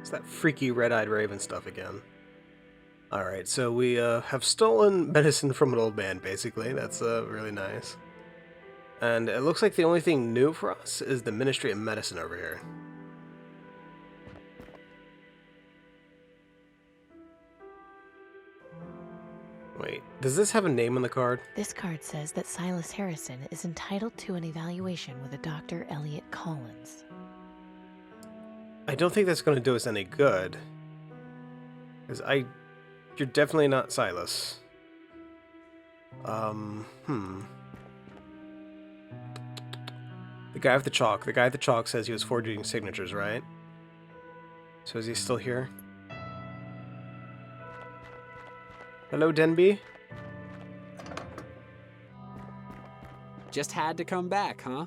It's that freaky red-eyed raven stuff again. Alright, so we have stolen medicine from an old man, basically. That's really nice. And it looks like the only thing new for us is the Ministry of Medicine over here. Wait, does this have a name on the card? This card says that Silas Harrison is entitled to an evaluation with a Dr. Elliot Collins. I don't think that's going to do us any good. Because you're definitely not Silas. The guy with the chalk. The guy with the chalk says he was forging signatures, right? So is he still here? Hello, Denby? Just had to come back, huh?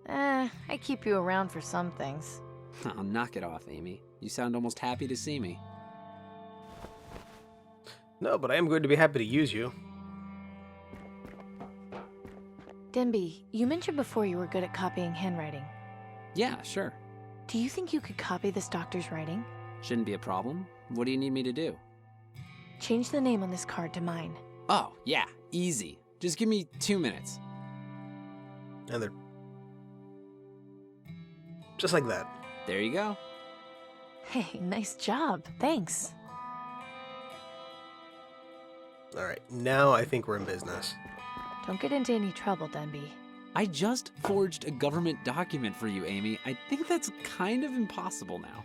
I keep you around for some things. Oh, knock it off, Amy. You sound almost happy to see me. No, but I am going to be happy to use you. Denby, you mentioned before you were good at copying handwriting. Yeah, sure. Do you think you could copy this doctor's writing? Shouldn't be a problem. What do you need me to do? Change the name on this card to mine. Oh, yeah, easy. Just give me 2 minutes. And they're... just like that. There you go. Hey, nice job. Thanks. Alright, now I think we're in business. Don't get into any trouble, Denby. I just forged a government document for you, Amy. I think that's kind of impossible now.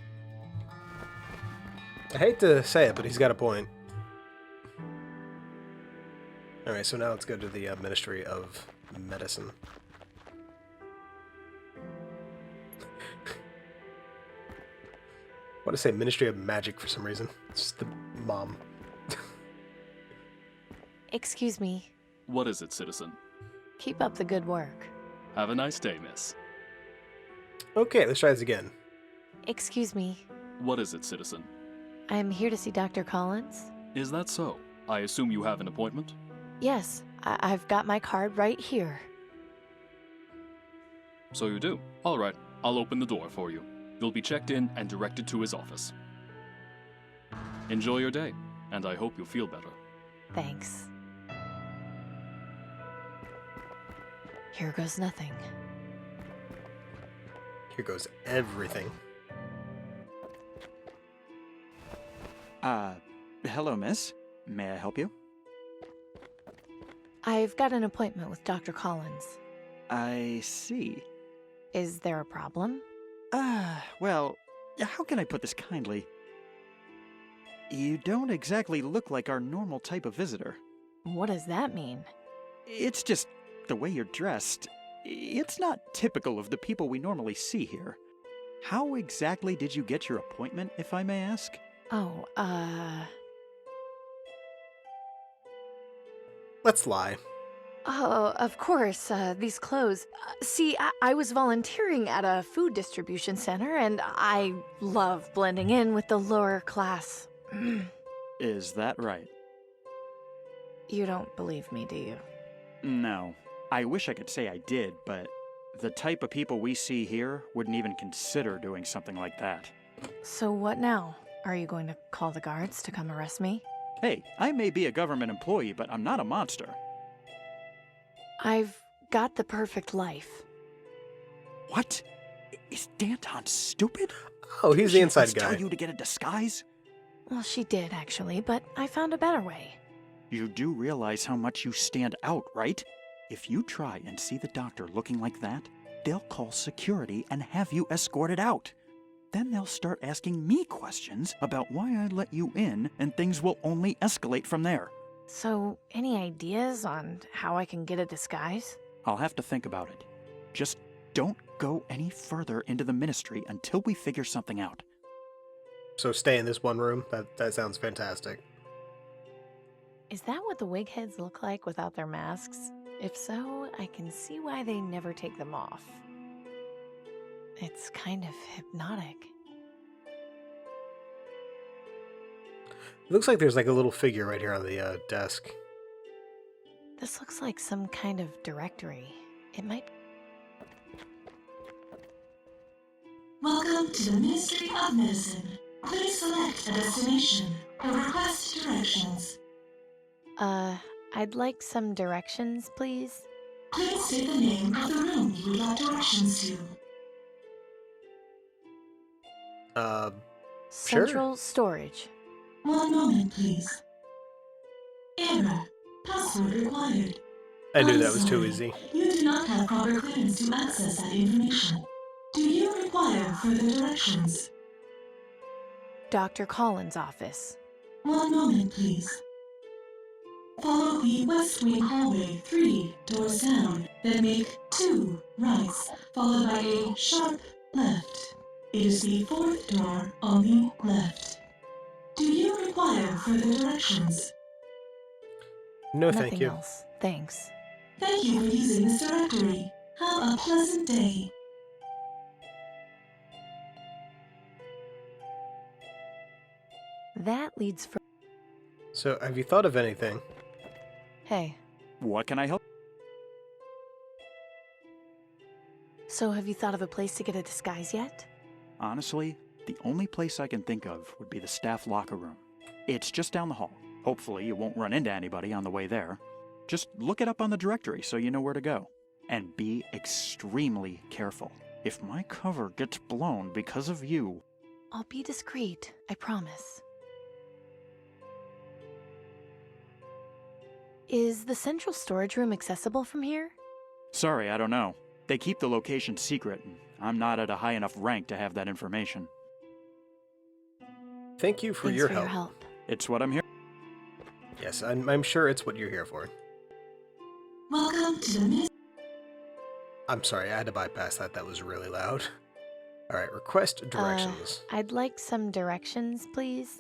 I hate to say it, but he's got a point. Alright, so now let's go to the Ministry of Medicine. I want to say Ministry of Magic for some reason. It's just the mom. Excuse me. What is it, citizen? Keep up the good work. Have a nice day, miss. Okay, let's try this again. Excuse me. What is it, citizen? I'm here to see Dr. Collins. Is that so? I assume you have an appointment? Yes, I've got my card right here. So you do. All right, I'll open the door for you. You'll be checked in and directed to his office. Enjoy your day, and I hope you feel better. Thanks. Here goes nothing. Here goes everything. Hello, miss. May I help you? I've got an appointment with Dr. Collins. I see. Is there a problem? Well, how can I put this kindly? You don't exactly look like our normal type of visitor. What does that mean? It's just the way you're dressed. It's not typical of the people we normally see here. How exactly did you get your appointment, if I may ask? Oh, Let's lie. Oh, of course, these clothes. See, I was volunteering at a food distribution center, and I love blending in with the lower class. Is that right? You don't believe me, do you? No. I wish I could say I did, but the type of people we see here wouldn't even consider doing something like that. So what now? Are you going to call the guards to come arrest me? Hey, I may be a government employee, but I'm not a monster. I've got the perfect life. What? Is Danton stupid? Oh, he's the inside Did guy. tell you to get a disguise? Well, she did, actually, but I found a better way. You do realize how much you stand out, right? If you try and see the doctor looking like that, they'll call security and have you escorted out. Then they'll start asking me questions about why I let you in, and things will only escalate from there. So, any ideas on how I can get a disguise? I'll have to think about it. Just don't go any further into the ministry until we figure something out. So stay in this one room? That sounds fantastic. Is that what the wigheads look like without their masks? If so, I can see why they never take them off. It's kind of hypnotic. It looks like there's like a little figure right here on the desk. This looks like some kind of directory. It might... Welcome to the Ministry of Medicine. Please select a destination or request directions. I'd like some directions, please. Please state the name of the room you would like directions to. Sure. Central storage. One moment, please. Error. Password required. I knew I'm that was too sorry. easy. You do not have proper clearance to access that information. Do you require further directions? Dr. Collins' office. One moment, please. Follow the west wing hallway 3 doors down, then make 2 rights, followed by a sharp left. It is the 4th door on the left. Do you require further directions? No, Nothing thank you. else. Thanks. Thank you for using this directory. Have a pleasant day. That leads for. So, have you thought of anything? Hey, What can I help? so have you thought of a place to get a disguise yet? Honestly, the only place I can think of would be the staff locker room. It's just down the hall. Hopefully, you won't run into anybody on the way there. Just look it up on the directory so you know where to go. And be extremely careful. If my cover gets blown because of you, I'll be discreet, I promise. Is the central storage room accessible from here? sorry, I don't know. They keep the location secret, and I'm not at a high enough rank to have that information. Thank you for Thanks your for help. your help. It's what I'm here. Yes, I'm sure it's what you're here for. Welcome to the Miss. I'm sorry, I had to bypass that. That was really loud. Alright, request directions. I'd like some directions, please.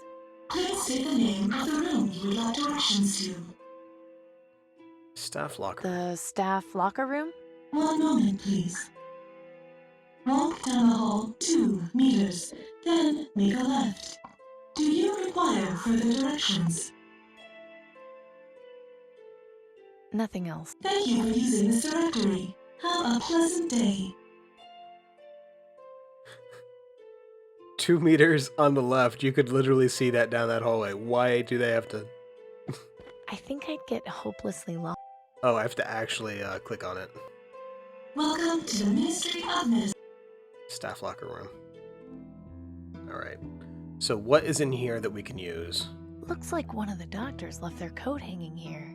Please state the name of the room you would like directions to. Staff locker. The staff locker room? One moment, please. Walk down the hall 2 meters, then make a left. Do you require further directions? Nothing else. Thank you for using this directory. Have a pleasant day. 2 meters on the left. You could literally see that down that hallway. Why do they have to... I think I'd get hopelessly lost. Oh, I have to actually click on it. Welcome to the Ministry of Medicine. Staff locker room. Alright. So what is in here that we can use? Looks like one of the doctors left their coat hanging here.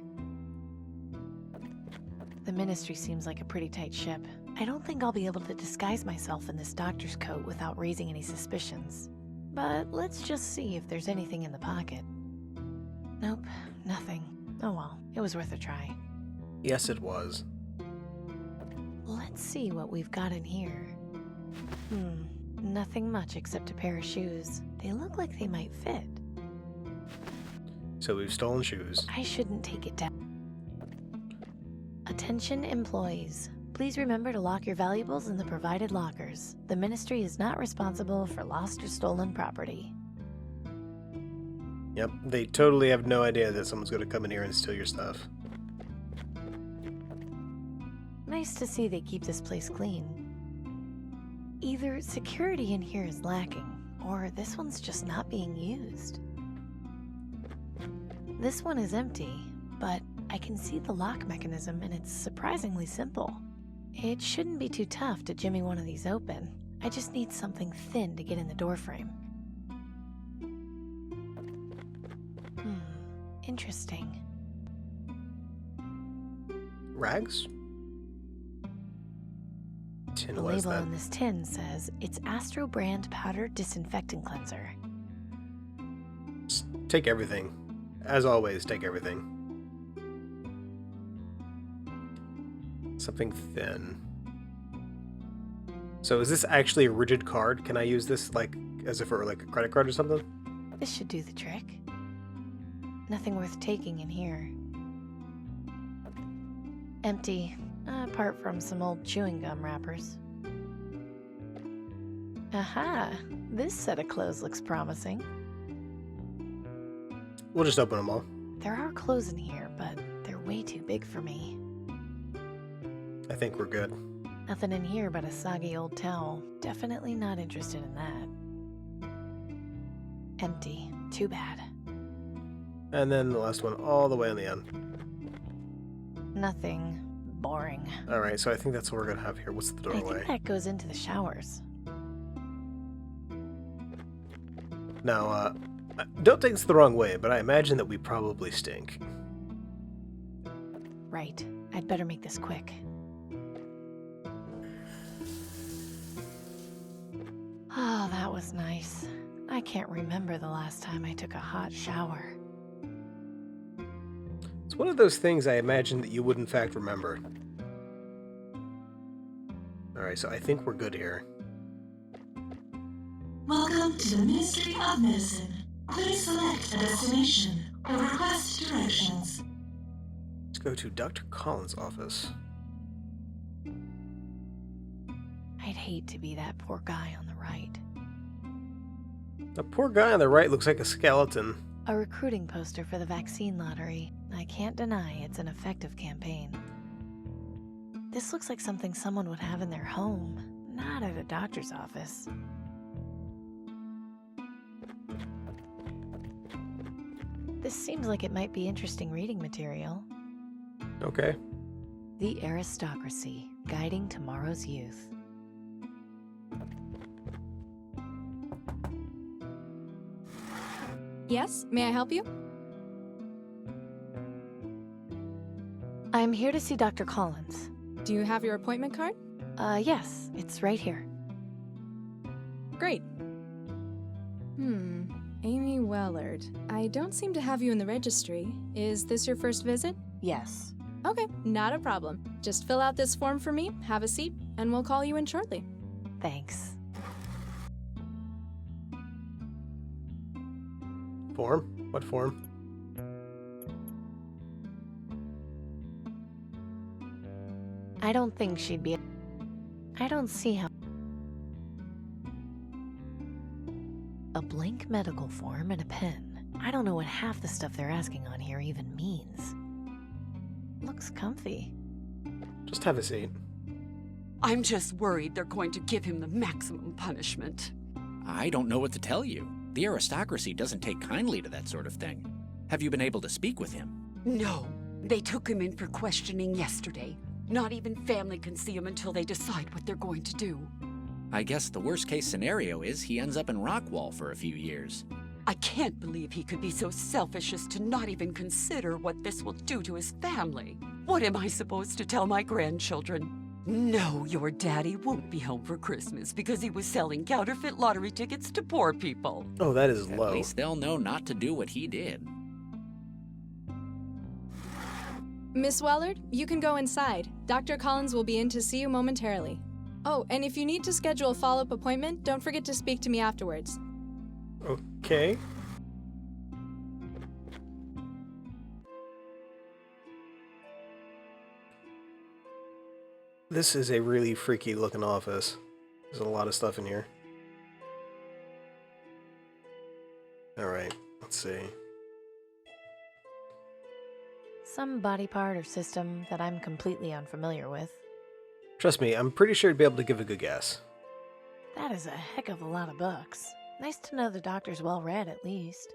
The ministry seems like a pretty tight ship. I don't think I'll be able to disguise myself in this doctor's coat without raising any suspicions. But let's just see if there's anything in the pocket. Nope, nothing. Oh well, it was worth a try. Yes, it was. Let's see what we've got in here. Nothing much except a pair of shoes. They look like they might fit. So we've stolen shoes. I shouldn't take it down. Attention employees. Please remember to lock your valuables in the provided lockers. The ministry is not responsible for lost or stolen property. Yep, they totally have no idea that someone's going to come in here and steal your stuff. Nice to see they keep this place clean. Either security in here is lacking, or this one's just not being used. This one is empty, but I can see the lock mechanism and it's surprisingly simple. It shouldn't be too tough to jimmy one of these open. I just need something thin to get in the doorframe. Interesting. Rags? Tin, The what is label that? on this tin says it's Astro brand powder disinfectant cleanser. Just take everything. As always, take everything. Something thin. So is this actually a rigid card? Can I use this like as if it were like a credit card or something? This should do the trick. Nothing worth taking in here. Empty, apart from some old chewing gum wrappers. Aha! This set of clothes looks promising. We'll just open them all. There are clothes in here, but they're way too big for me. I think we're good. Nothing in here but a soggy old towel. Definitely not interested in that. Empty. Too bad. And then the last one all the way on the end. Nothing. Boring. Alright, so I think that's what we're gonna have here. What's the I doorway? think that goes into the showers. Now, don't take this the wrong way, but I imagine that we probably stink. Right. I'd better make this quick. Oh, that was nice. I can't remember the last time I took a hot shower. It's one of those things I imagine that you would in fact remember. Alright, so I think we're good here. Welcome to the Ministry of Medicine. Please select a destination or request directions. Let's go to Dr. Collins' office. I'd hate to be that poor guy on the right. The poor guy on the right looks like a skeleton. A recruiting poster for the vaccine lottery. I can't deny it's an effective campaign. This looks like something someone would have in their home, not at a doctor's office. This seems like it might be interesting reading material. Okay. The Aristocracy, Guiding Tomorrow's Youth. Yes, may I help you? I'm here to see Dr. Collins. Do you have your appointment card? Yes, it's right here. Great. Amy Wellard. I don't seem to have you in the registry. Is this your first visit? Yes. Okay, not a problem. Just fill out this form for me, have a seat, and we'll call you in shortly. Thanks. Form? What form? I don't think she'd be... I don't see how... A blank medical form and a pen. I don't know what half the stuff they're asking on here even means. Looks comfy. Just have a seat. I'm just worried they're going to give him the maximum punishment. I don't know what to tell you. The aristocracy doesn't take kindly to that sort of thing. Have you been able to speak with him? No, they took him in for questioning yesterday. Not even family can see him until they decide what they're going to do. I guess the worst case scenario is he ends up in Rockwall for a few years. I can't believe he could be so selfish as to not even consider what this will do to his family. What am I supposed to tell my grandchildren? No, your daddy won't be home for Christmas because he was selling counterfeit lottery tickets to poor people. Oh, that is At low. least they'll know not to do what he did. Miss Wellard, you can go inside. Dr. Collins will be in to see you momentarily. Oh, and if you need to schedule a follow-up appointment, don't forget to speak to me afterwards. Okay. This is a really freaky looking office. There's a lot of stuff in here. Alright, let's see. Some body part or system that I'm completely unfamiliar with. Trust me, I'm pretty sure you'd be able to give a good guess. That is a heck of a lot of books. Nice to know the doctor's well read, at least.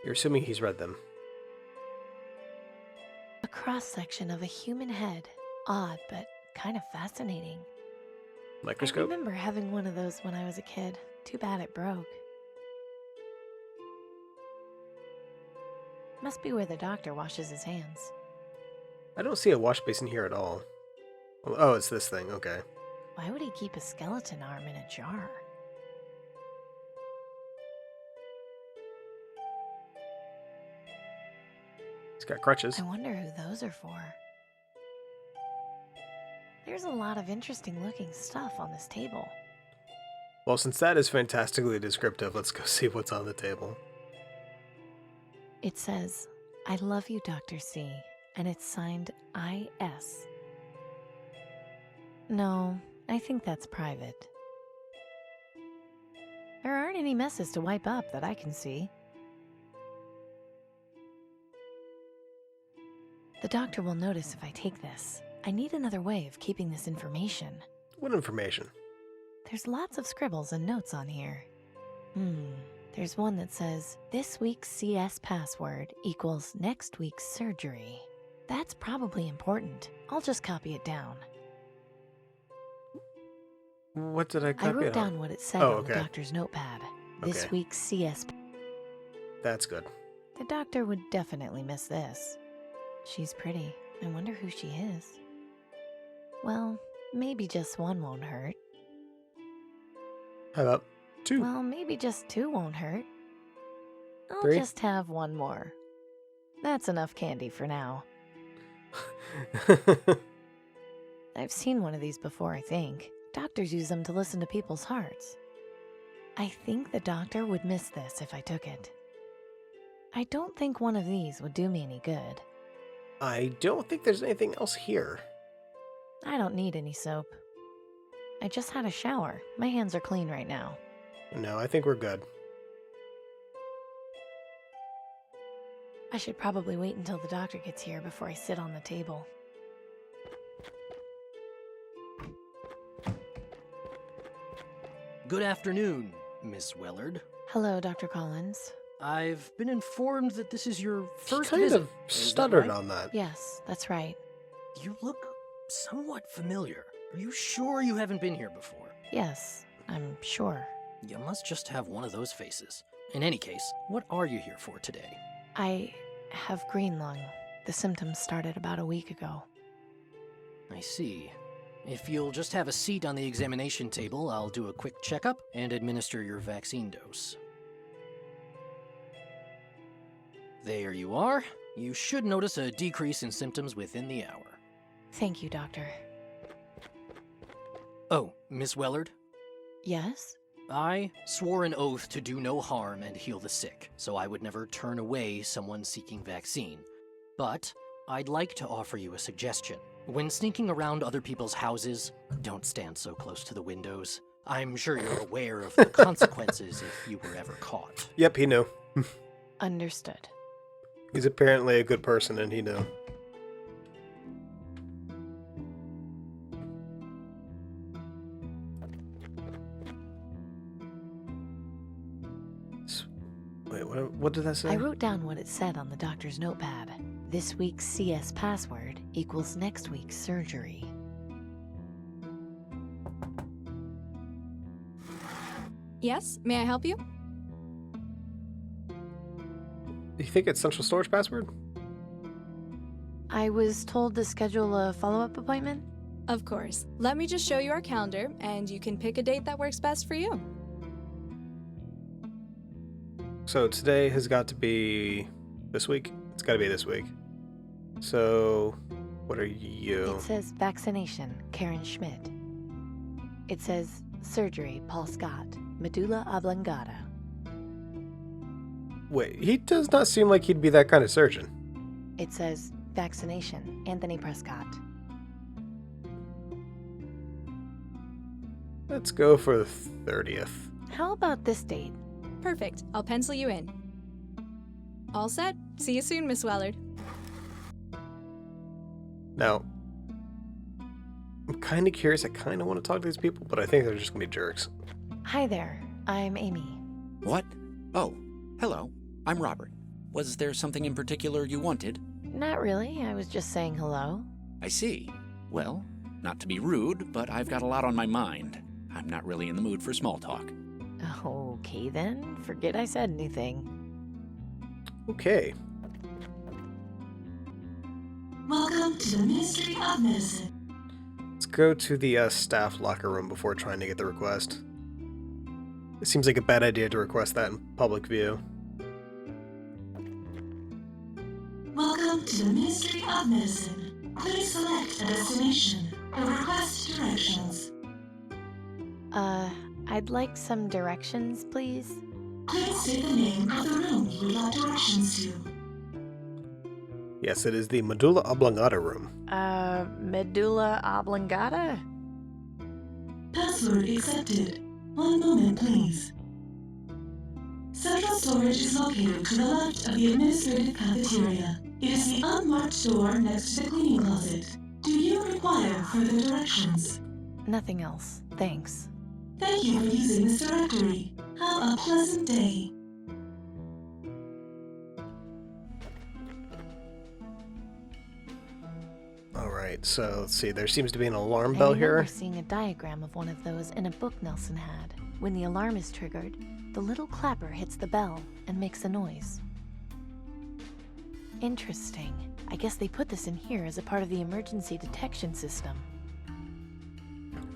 You're assuming he's read them. A cross-section of a human head. Odd, but kind of fascinating. I Microscope? remember having one of those when I was a kid. Too bad it broke. Must be where the doctor washes his hands. I don't see a wash basin here at all. Oh, it's this thing, okay. Why would he keep a skeleton arm in a jar? He's got crutches. I wonder who those are for. There's a lot of interesting looking stuff on this table. Well, since that is fantastically descriptive, let's go see what's on the table. It says, "I love you, Dr. C," and it's signed I.S. No, I think that's private. There aren't any messes to wipe up that I can see. The doctor will notice if I take this. I need another way of keeping this information. What information? There's lots of scribbles and notes on here. There's one that says, this week's CS password equals next week's surgery. That's probably important. I'll just copy it down. What did I copy I wrote it down on? what it said Oh, on the okay. doctor's notepad. This Okay. week's CS. That's good. The doctor would definitely miss this. She's pretty. I wonder who she is. Well, maybe just one won't hurt. How about 2? Well, maybe just 2 won't hurt. I'll 3? just have 1 more. That's enough candy for now. I've seen one of these before, I think. Doctors use them to listen to people's hearts. I think the doctor would miss this if I took it. I don't think one of these would do me any good. I don't think there's anything else here. I don't need any soap. I just had a shower. My hands are clean right now. No, I think we're good. I should probably wait until the doctor gets here before I sit on the table. Good afternoon, Miss Wellard. Hello, Dr. Collins. I've been informed that this is your He first kind visit. of Is that stuttered right? on that. Yes, that's right. You look somewhat familiar. Are you sure you haven't been here before? Yes, I'm sure. You must just have one of those faces. In any case, what are you here for today? I have green lung. The symptoms started about a week ago. I see. If you'll just have a seat on the examination table, I'll do a quick checkup and administer your vaccine dose. There you are. You should notice a decrease in symptoms within the hour. Thank you, Doctor. Oh, Miss Wellard, Yes? I swore an oath to do no harm and heal the sick, so I would never turn away someone seeking vaccine. But I'd like to offer you a suggestion. When sneaking around other people's houses, don't stand so close to the windows. I'm sure you're aware of the consequences if you were ever caught. Yep, he knew. Understood. He's apparently a good person, and he knew. Wait, what did that say? I wrote down what it said on the doctor's notepad. This week's CS password equals next week's surgery. Yes, may I help you? You think it's central storage password? I was told to schedule a follow-up appointment. Of course. Let me just show you our calendar, and you can pick a date that works best for you. So today has got to be this week? It's got to be this week. So, what are you? It says vaccination, Karen Schmidt. It says surgery, Paul Scott, medulla oblongata. Wait, he does not seem like he'd be that kind of surgeon. It says vaccination, Anthony Prescott. Let's go for the 30th. How about this date? Perfect. I'll pencil you in. All set. See you soon, Miss Wellard. Now, I'm kind of curious. I kind of want to talk to these people, but I think they're just going to be jerks. Hi there, I'm Amy. What? Oh, hello. I'm Robert. Was there something in particular you wanted? Not really, I was just saying hello. I see. Well, not to be rude, but I've got a lot on my mind. I'm not really in the mood for small talk. Okay then, forget I said anything. Okay. Welcome to the Ministry of Medicine. Let's go to the staff locker room before trying to get the request. It seems like a bad idea to request that in public view. Welcome to the Ministry of Medicine. Please select a destination or request directions. I'd like some directions, please. Please state the name of the room you would like directions to. Yes, it is the medulla oblongata room. Medulla oblongata? Password accepted. One moment, please. Central storage is located to the left of the administrative cafeteria. It is the unmarked door next to the cleaning closet. Do you require further directions? Nothing else, thanks. Thank you for using this directory. Have a pleasant day. Alright, so let's see. There seems to be an alarm I bell remember here. seeing a diagram of one of those in a book Nelson had. When the alarm is triggered, the little clapper hits the bell and makes a noise. Interesting. I guess they put this in here as a part of the emergency detection system.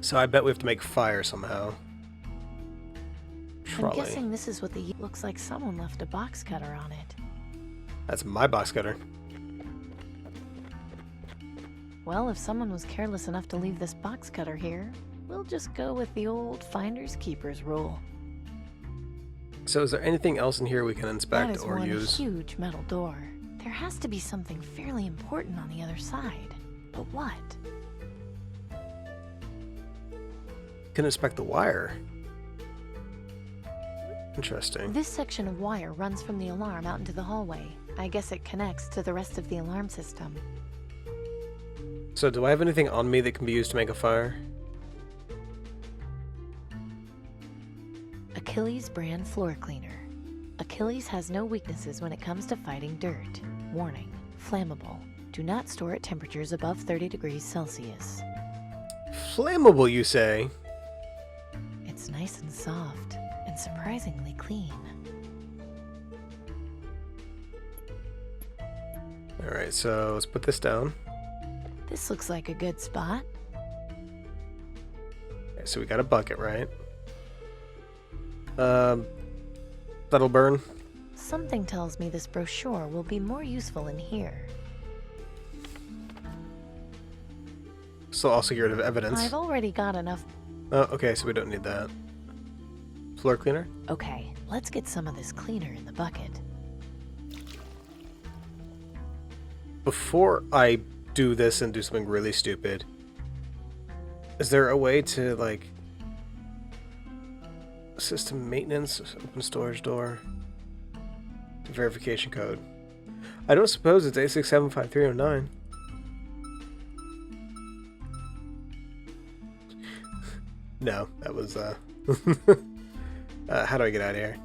So I bet we have to make fire somehow. I'm Trolley. guessing this is what the looks like someone left a box cutter on it. That's my box cutter. Well, if someone was careless enough to leave this box cutter here, we'll just go with the old finders keepers rule. So is there anything else in here we can That inspect is or one use? huge metal door. There has to be something fairly important on the other side. But what? Can inspect the wire. Interesting. This section of wire runs from the alarm out into the hallway. I guess it connects to the rest of the alarm system. So do I have anything on me that can be used to make a fire? Achilles brand floor cleaner. Achilles has no weaknesses when it comes to fighting dirt. Warning: flammable. Do not store at temperatures above 30 degrees Celsius. Flammable, you say? It's nice and soft, and surprisingly clean. Alright, so let's put this down. This looks like a good spot. Okay, so we got a bucket, right? That'll burn. Something tells me this brochure will be more useful in here. So also get rid of evidence. I've already got enough. Oh, okay, so we don't need that. Floor cleaner? Okay, let's get some of this cleaner in the bucket. Before I do this and do something really stupid, is there a way to, like, system maintenance, open storage door, verification code? I don't suppose it's 8675309. No, that was, how do I get out of here?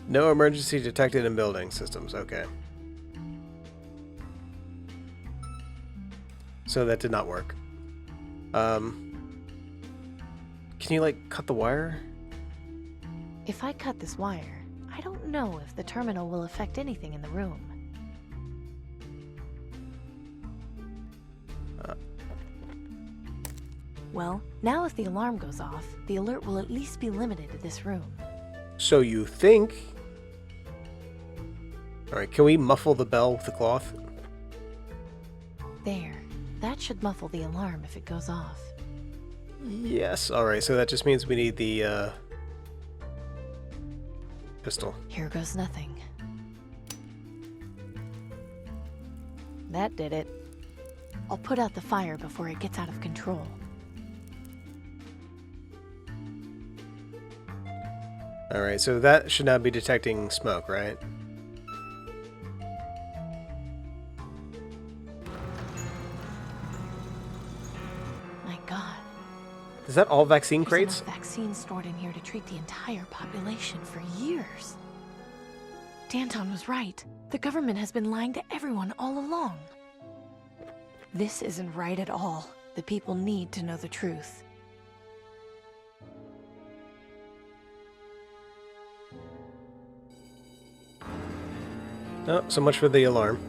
No emergency detected in building systems. Okay. So that did not work. Can you, like, cut the wire? If I cut this wire, I don't know if the terminal will affect anything in the room. Well, now if the alarm goes off, the alert will at least be limited to this room. So you think... Alright, can we muffle the bell with the cloth? There. That should muffle the alarm if it goes off. Yes, alright, so that just means we need the, pistol. Here goes nothing. That did it. I'll put out the fire before it gets out of control. Alright, so that should now be detecting smoke, right? My God. Is that all vaccine There's crates? enough vaccine stored in here to treat the entire population for years. Danton was right. The government has been lying to everyone all along. This isn't right at all. The people need to know the truth. Oh, so much for the alarm.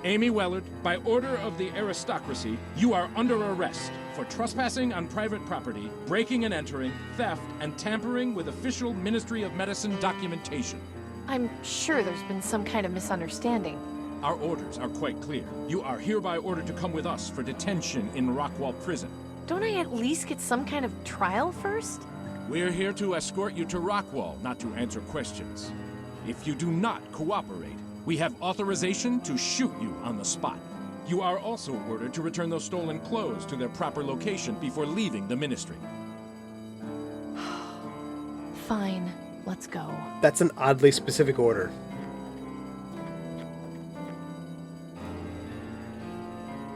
Amy Wellard, by order of the aristocracy, you are under arrest for trespassing on private property, breaking and entering, theft, and tampering with official Ministry of Medicine documentation. I'm sure there's been some kind of misunderstanding. Our orders are quite clear. You are hereby ordered to come with us for detention in Rockwall Prison. Don't I at least get some kind of trial first? We're here to escort you to Rockwall, not to answer questions. If you do not cooperate, we have authorization to shoot you on the spot. You are also ordered to return those stolen clothes to their proper location before leaving the ministry. Fine, let's go. That's an oddly specific order.